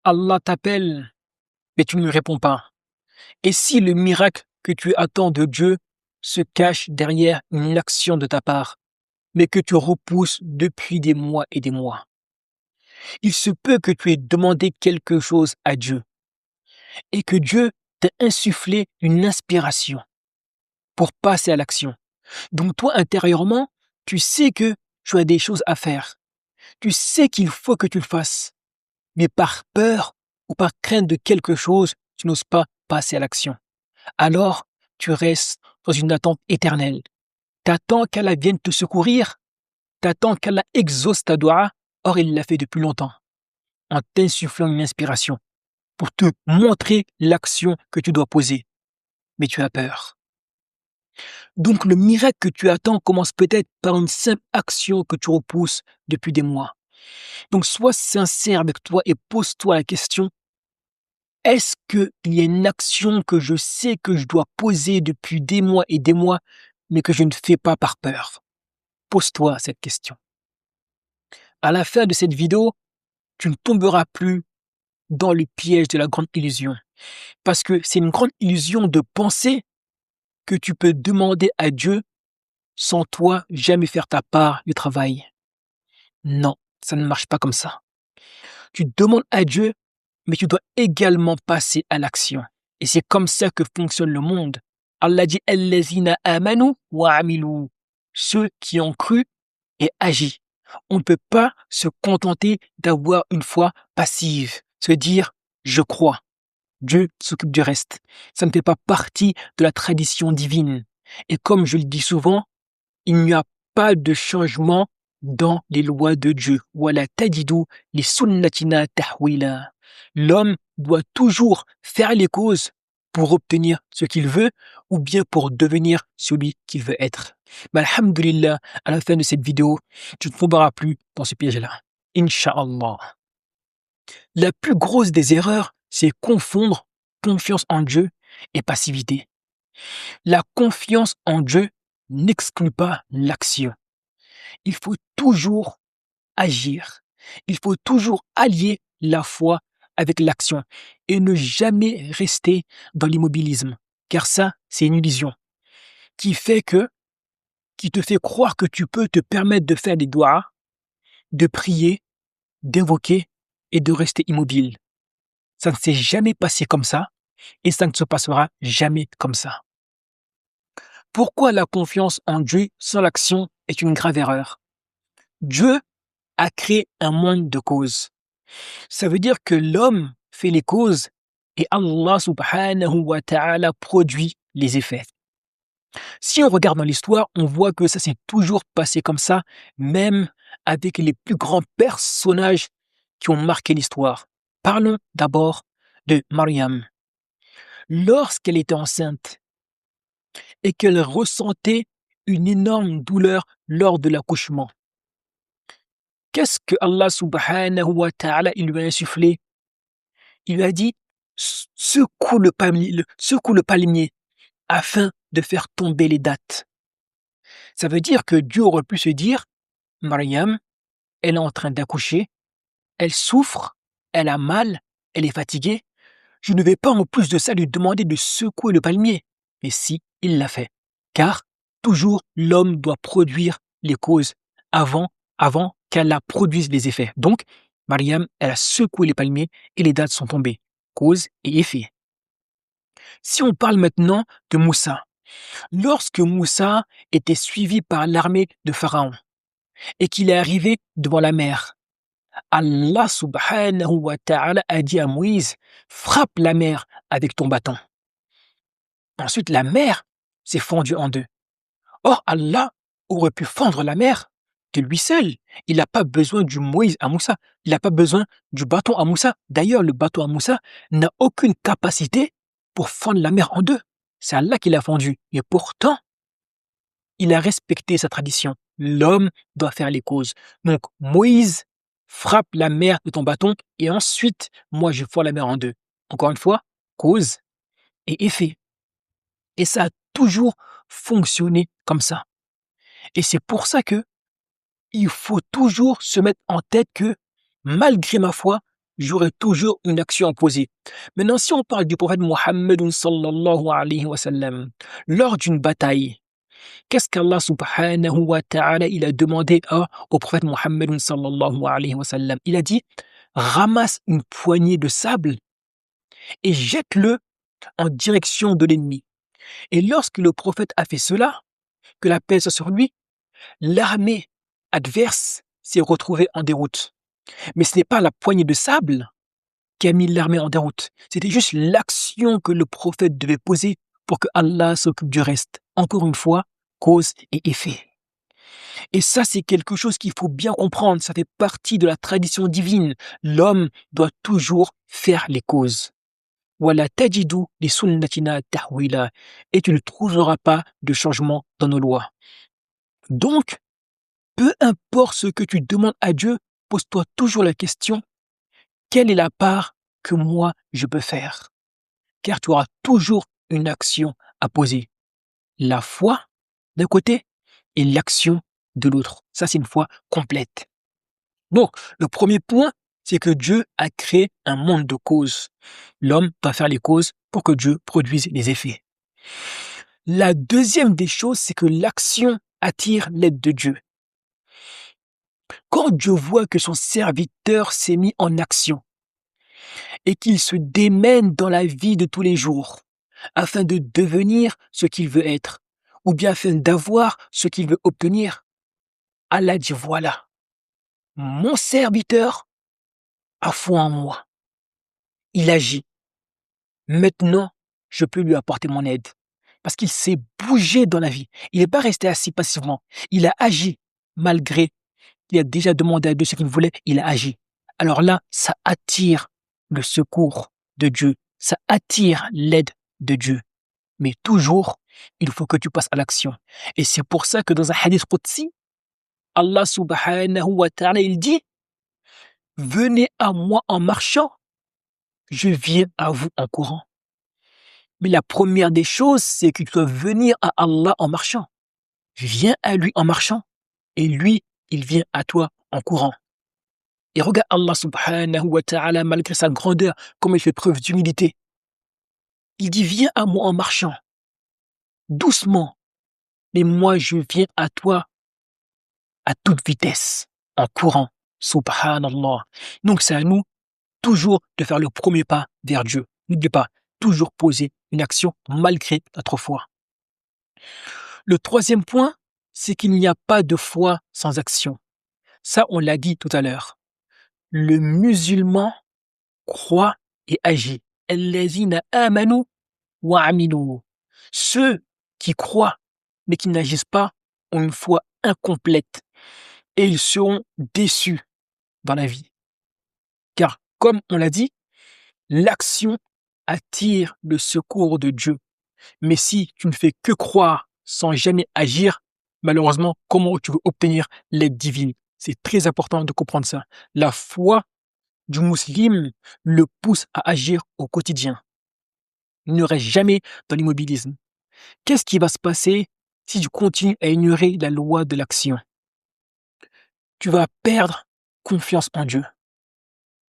Allah t'appelle, mais tu ne lui réponds pas? Et si le miracle que tu attends de Dieu se cache derrière une action de ta part, mais que tu repousses depuis des mois et des mois? Il se peut que tu aies demandé quelque chose à Dieu et que Dieu t'ait insufflé une inspiration pour passer à l'action. Donc toi, intérieurement, tu sais que tu as des choses à faire. Tu sais qu'il faut que tu le fasses. Mais par peur ou par crainte de quelque chose, tu n'oses pas passer à l'action. Alors, tu restes dans une attente éternelle. T'attends qu'Allah vienne te secourir. T'attends qu'Allah exauce ta doua. Or, il l'a fait depuis longtemps, en t'insufflant une inspiration pour te montrer l'action que tu dois poser. Mais tu as peur. Donc le miracle que tu attends commence peut-être par une simple action que tu repousses depuis des mois. Donc sois sincère avec toi et pose-toi la question, est-ce qu'il y a une action que je sais que je dois poser depuis des mois et des mois, mais que je ne fais pas par peur? Pose-toi cette question. À la fin de cette vidéo, tu ne tomberas plus dans le piège de la grande illusion. Parce que c'est une grande illusion de penser que tu peux demander à Dieu sans toi jamais faire ta part du travail. Non, ça ne marche pas comme ça. Tu demandes à Dieu, mais tu dois également passer à l'action. Et c'est comme ça que fonctionne le monde. Allah dit Allazina amanu wa amilu. Ceux qui ont cru et agi. On ne peut pas se contenter d'avoir une foi passive, se dire je crois. Dieu s'occupe du reste. Ça ne fait pas partie de la tradition divine. Et comme je le dis souvent, il n'y a pas de changement dans les lois de Dieu. Wala tajidu li sunnatina tahwila. L'homme doit toujours faire les causes pour obtenir ce qu'il veut ou bien pour devenir celui qu'il veut être. Mais alhamdulillah, à la fin de cette vidéo, tu ne tomberas plus dans ce piège-là. Inch'Allah. La plus grosse des erreurs, c'est confondre confiance en Dieu et passivité. La confiance en Dieu n'exclut pas l'action. Il faut toujours agir. Il faut toujours allier la foi avec l'action et ne jamais rester dans l'immobilisme. Car ça, c'est une illusion qui te fait croire que tu peux te permettre de faire des doigts, de prier, d'invoquer et de rester immobile. Ça ne s'est jamais passé comme ça et ça ne se passera jamais comme ça. Pourquoi la confiance en Dieu sans l'action est une grave erreur? Dieu a créé un monde de causes. Ça veut dire que l'homme fait les causes et Allah subhanahu wa ta'ala produit les effets. Si on regarde dans l'histoire, on voit que ça s'est toujours passé comme ça, même avec les plus grands personnages qui ont marqué l'histoire. Parlons d'abord de Mariam. Lorsqu'elle était enceinte et qu'elle ressentait une énorme douleur lors de l'accouchement, qu'est-ce que Allah subhanahu wa ta'ala il lui a insufflé? Il lui a dit secoue le palmier afin de faire tomber les dattes. Ça veut dire que Dieu aurait pu se dire Mariam, elle est en train d'accoucher, elle souffre, elle a mal, elle est fatiguée. Je ne vais pas en plus de ça lui demander de secouer le palmier. Mais si, il l'a fait. Car toujours l'homme doit produire les causes avant qu'Allah produise les effets. Donc, Mariam, elle a secoué les palmiers et les dattes sont tombées. Cause et effet. Si on parle maintenant de Moussa, lorsque Moussa était suivi par l'armée de Pharaon et qu'il est arrivé devant la mer, Allah subhanahu wa ta'ala a dit à Moïse, frappe la mer avec ton bâton. Ensuite, la mer s'est fendue en deux. Or, Allah aurait pu fendre la mer de lui seul. Il n'a pas besoin du Moïse à Moussa. Il n'a pas besoin du bâton à Moussa. D'ailleurs, le bâton à Moussa n'a aucune capacité pour fendre la mer en deux. C'est Allah qui l'a fendu. Et pourtant, il a respecté sa tradition. L'homme doit faire les causes. Donc, Moïse frappe la mer de ton bâton et ensuite, moi, je fends la mer en deux. Encore une fois, cause et effet. Et ça a toujours fonctionné comme ça. Et c'est pour ça que il faut toujours se mettre en tête que, malgré ma foi, j'aurai toujours une action à poser. Maintenant, si on parle du prophète Mohammed sallallahu alayhi wa sallam, lors d'une bataille, qu'est-ce qu'Allah subhanahu wa ta'ala il a demandé au prophète Mohammed sallallahu alayhi wa sallam? Il a dit, ramasse une poignée de sable et jette-le en direction de l'ennemi. Et lorsque le prophète a fait cela, que la paix soit sur lui, l'armée adverse s'est retrouvée en déroute. Mais ce n'est pas la poignée de sable qui a mis l'armée en déroute. C'était juste l'action que le prophète devait poser pour que Allah s'occupe du reste. Encore une fois, cause et effet. Et ça, c'est quelque chose qu'il faut bien comprendre. Ça fait partie de la tradition divine. L'homme doit toujours faire les causes. Wala tajidu li sunnatina tahwila. Et tu ne trouveras pas de changement dans nos lois. Donc, peu importe ce que tu demandes à Dieu, pose-toi toujours la question, quelle est la part que moi je peux faire? Car tu auras toujours une action à poser. La foi d'un côté et l'action de l'autre. Ça, c'est une foi complète. Donc, le premier point, c'est que Dieu a créé un monde de causes. L'homme doit faire les causes pour que Dieu produise les effets. La deuxième des choses, c'est que l'action attire l'aide de Dieu. Quand Dieu voit que son serviteur s'est mis en action et qu'il se démène dans la vie de tous les jours afin de devenir ce qu'il veut être ou bien afin d'avoir ce qu'il veut obtenir, Allah dit voilà, mon serviteur a foi en moi. Il agit. Maintenant, je peux lui apporter mon aide. Parce qu'il s'est bougé dans la vie. Il n'est pas resté assis passivement. Il a agi malgré qu'il a déjà demandé à Dieu ce qu'il voulait. Il a agi. Alors là, ça attire le secours de Dieu. Ça attire l'aide de Dieu. Mais toujours, il faut que tu passes à l'action. Et c'est pour ça que dans un hadith Qudsi, Allah subhanahu wa ta'ala, il dit, venez à moi en marchant, je viens à vous en courant. Mais la première des choses, c'est que tu dois venir à Allah en marchant. Viens à lui en marchant. Et lui, il vient à toi en courant. Et regarde Allah subhanahu wa ta'ala, malgré sa grandeur, comme il fait preuve d'humilité. Il dit, viens à moi en marchant. Doucement. Mais moi, je viens à toi à toute vitesse, en courant. Subhanallah. Donc, c'est à nous toujours de faire le premier pas vers Dieu. N'oubliez pas, toujours poser une action malgré notre foi. Le troisième point, c'est qu'il n'y a pas de foi sans action. Ça, on l'a dit tout à l'heure. Le musulman croit et agit. Allazina amanu wa amilu. Ceux qui croient mais qui n'agissent pas ont une foi incomplète et ils seront déçus dans la vie. Car, comme on l'a dit, l'action attire le secours de Dieu. Mais si tu ne fais que croire sans jamais agir, malheureusement, comment tu veux obtenir l'aide divine? C'est très important de comprendre ça. La foi du musulman le pousse à agir au quotidien. Il ne reste jamais dans l'immobilisme. Qu'est-ce qui va se passer si tu continues à ignorer la loi de l'action? Tu vas perdre confiance en Dieu.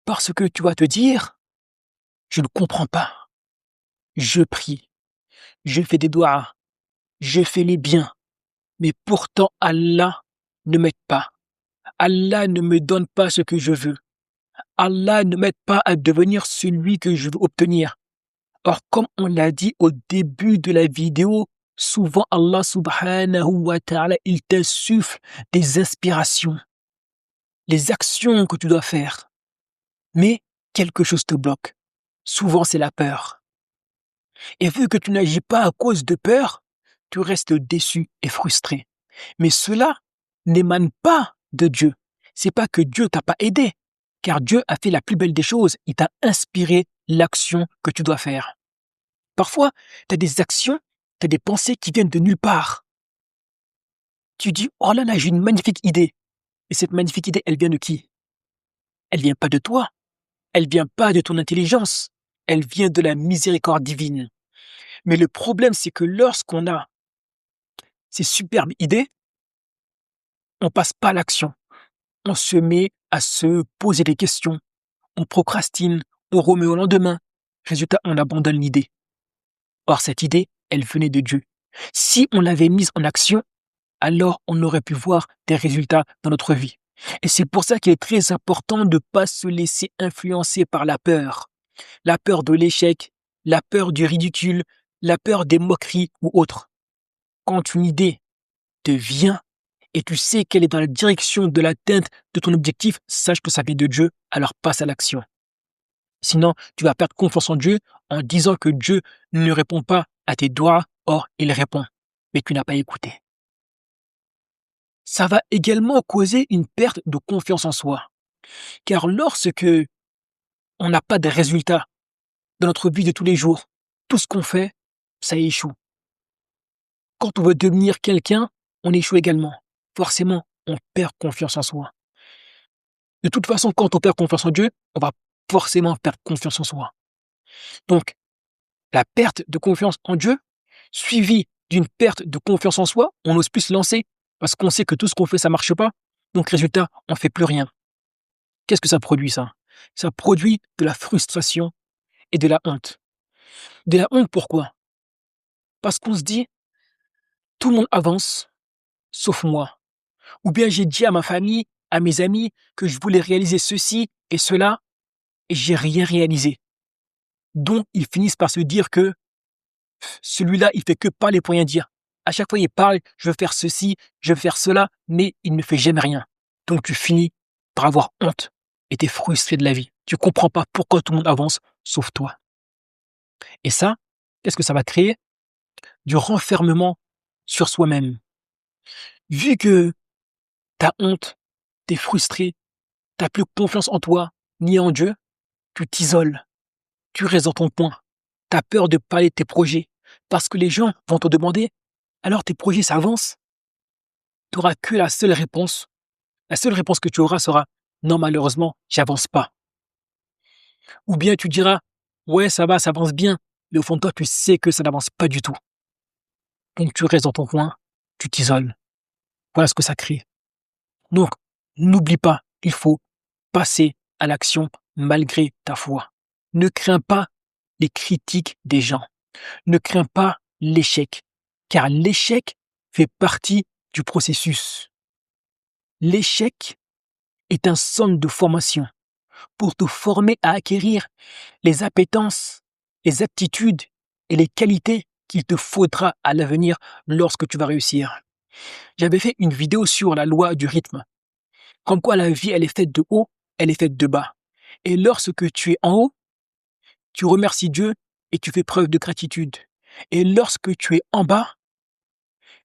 Parce que tu vas te dire, je ne comprends pas. Je prie, je fais des doigts, je fais les biens, mais pourtant Allah ne m'aide pas. Allah ne me donne pas ce que je veux. Allah ne m'aide pas à devenir celui que je veux obtenir. Or, comme on l'a dit au début de la vidéo, souvent Allah subhanahu wa ta'ala, il t'insuffle des inspirations, les actions que tu dois faire. Mais quelque chose te bloque. Souvent, c'est la peur. Et vu que tu n'agis pas à cause de peur, tu restes déçu et frustré. Mais cela n'émane pas de Dieu. C'est pas que Dieu t'a pas aidé, car Dieu a fait la plus belle des choses. Il t'a inspiré l'action que tu dois faire. Parfois, tu as des actions, tu as des pensées qui viennent de nulle part. Tu dis, oh là là, j'ai une magnifique idée. Et cette magnifique idée, elle vient de qui? Elle vient pas de toi. Elle vient pas de ton intelligence. Elle vient de la miséricorde divine. Mais le problème, c'est que lorsqu'on a ces superbes idées, on passe pas à l'action. On se met à se poser des questions. on procrastine, on remet au lendemain. Résultat, on abandonne l'idée. Or, cette idée, elle venait de Dieu. Si on l'avait mise en action, alors on aurait pu voir des résultats dans notre vie. Et c'est pour ça qu'il est très important de ne pas se laisser influencer par la peur de l'échec, la peur du ridicule, la peur des moqueries ou autres. Quand une idée te vient et tu sais qu'elle est dans la direction de l'atteinte de ton objectif, sache que ça vient de Dieu, alors passe à l'action. Sinon, tu vas perdre confiance en Dieu en disant que Dieu ne répond pas à tes doigts, or il répond, mais tu n'as pas écouté. Ça va également causer une perte de confiance en soi. Car lorsque on n'a pas de résultats dans notre vie de tous les jours, tout ce qu'on fait, ça échoue. Quand on veut devenir quelqu'un, on échoue également. Forcément, on perd confiance en soi. De toute façon, quand on perd confiance en Dieu, on va forcément perdre confiance en soi. Donc, la perte de confiance en Dieu, suivie d'une perte de confiance en soi, on n'ose plus se lancer parce qu'on sait que tout ce qu'on fait, ça marche pas. Donc, résultat, on ne fait plus rien. Qu'est-ce que ça produit, ça? Ça produit de la frustration et de la honte. De la honte, pourquoi? Parce qu'on se dit, tout le monde avance, sauf moi. Ou bien j'ai dit à ma famille, à mes amis, que je voulais réaliser ceci et cela, et j'ai rien réalisé. Donc, ils finissent par se dire que celui-là, il fait que parler pour rien dire. À chaque fois, il parle, je veux faire ceci, je veux faire cela, mais il ne fait jamais rien. Donc, tu finis par avoir honte et t'es frustré de la vie. Tu comprends pas pourquoi tout le monde avance, sauf toi. Et ça, qu'est-ce que ça va créer? Du renfermement sur soi-même. Vu que t'as honte, t'es frustré, t'as plus confiance en toi, ni en Dieu, tu t'isoles, tu restes dans ton coin. T'as peur de parler de tes projets, parce que les gens vont te demander, alors tes projets s'avancent? Tu n'auras que la seule réponse. La seule réponse que tu auras sera, non, malheureusement, j'avance pas. Ou bien tu diras, ouais, ça va, ça avance bien, mais au fond de toi, tu sais que ça n'avance pas du tout. Donc tu restes dans ton coin, tu t'isoles. Voilà ce que ça crée. Donc, n'oublie pas, il faut passer à l'action malgré ta foi. Ne crains pas les critiques des gens. Ne crains pas l'échec, car l'échec fait partie du processus. L'échec est un centre de formation pour te former à acquérir les appétences, les aptitudes et les qualités qu'il te faudra à l'avenir lorsque tu vas réussir. J'avais fait une vidéo sur la loi du rythme. Comme quoi la vie, elle est faite de haut, elle est faite de bas. Et lorsque tu es en haut, tu remercies Dieu et tu fais preuve de gratitude. Et lorsque tu es en bas,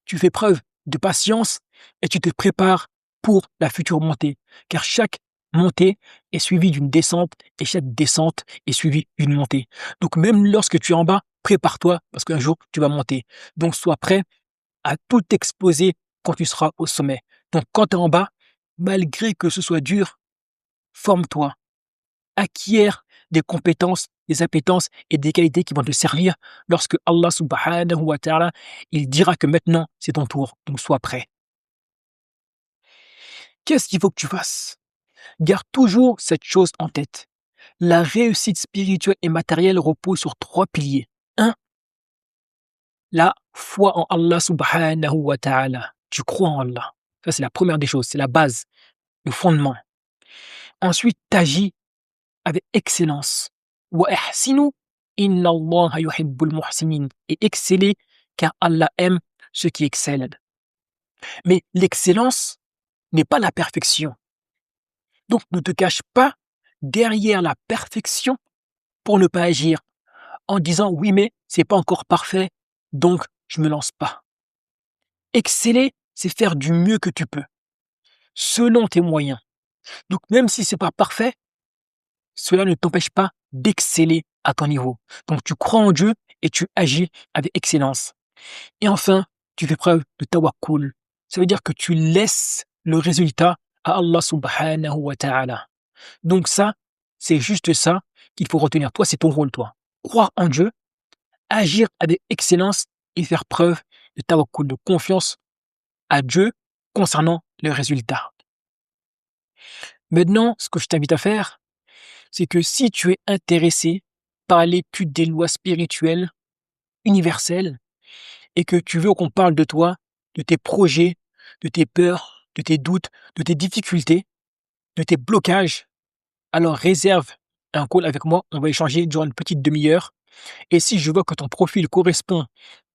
tu fais preuve de patience et tu te prépares pour la future montée. Car chaque montée est suivie d'une descente et chaque descente est suivie d'une montée. Donc même lorsque tu es en bas, prépare-toi parce qu'un jour tu vas monter. Donc sois prêt à tout exploser quand tu seras au sommet. Donc quand tu es en bas, malgré que ce soit dur, forme-toi, acquiert des compétences, des appétences et des qualités qui vont te servir lorsque Allah subhanahu wa ta'ala, il dira que maintenant c'est ton tour, donc sois prêt. Qu'est-ce qu'il faut que tu fasses? Garde toujours cette chose en tête. La réussite spirituelle et matérielle repose sur 3 piliers. 1. La foi en Allah subhanahu wa ta'ala. Tu crois en Allah. Ça, c'est la première des choses, c'est la base, le fondement. Ensuite, t'agis avec excellence. Wa ahsinu inna Allah yuhibbul muhsinin. Et exceller car Allah aime ceux qui excellent. Mais l'excellence n'est pas la perfection. Donc ne te cache pas derrière la perfection pour ne pas agir en disant oui mais c'est pas encore parfait donc je me lance pas. Exceller, c'est faire du mieux que tu peux selon tes moyens. Donc même si c'est pas parfait, cela ne t'empêche pas d'exceller à ton niveau. Donc tu crois en Dieu et tu agis avec excellence. Et enfin, tu fais preuve de tawakkul. Ça veut dire que tu laisses le résultat à Allah subhanahu wa ta'ala. Donc ça, c'est juste ça qu'il faut retenir. Toi, c'est ton rôle, toi. Croire en Dieu, agir avec excellence et faire preuve de tawakkul, de confiance à Dieu concernant le résultat. Maintenant, ce que je t'invite à faire, c'est que si tu es intéressé par l'étude des lois spirituelles universelles et que tu veux qu'on parle de toi, de tes projets, de tes peurs, de tes doutes, de tes difficultés, de tes blocages, alors réserve un call avec moi. On va échanger durant une petite demi-heure. Et si je vois que ton profil correspond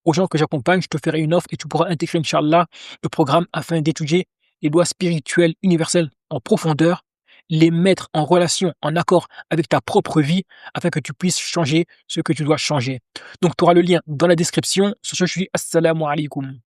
aux gens que j'accompagne, je te ferai une offre et tu pourras intégrer, Inch'Allah, le programme afin d'étudier les lois spirituelles universelles en profondeur, les mettre en relation, en accord avec ta propre vie, afin que tu puisses changer ce que tu dois changer. Donc, tu auras le lien dans la description. Sur ce, je dis assalamu alaikum.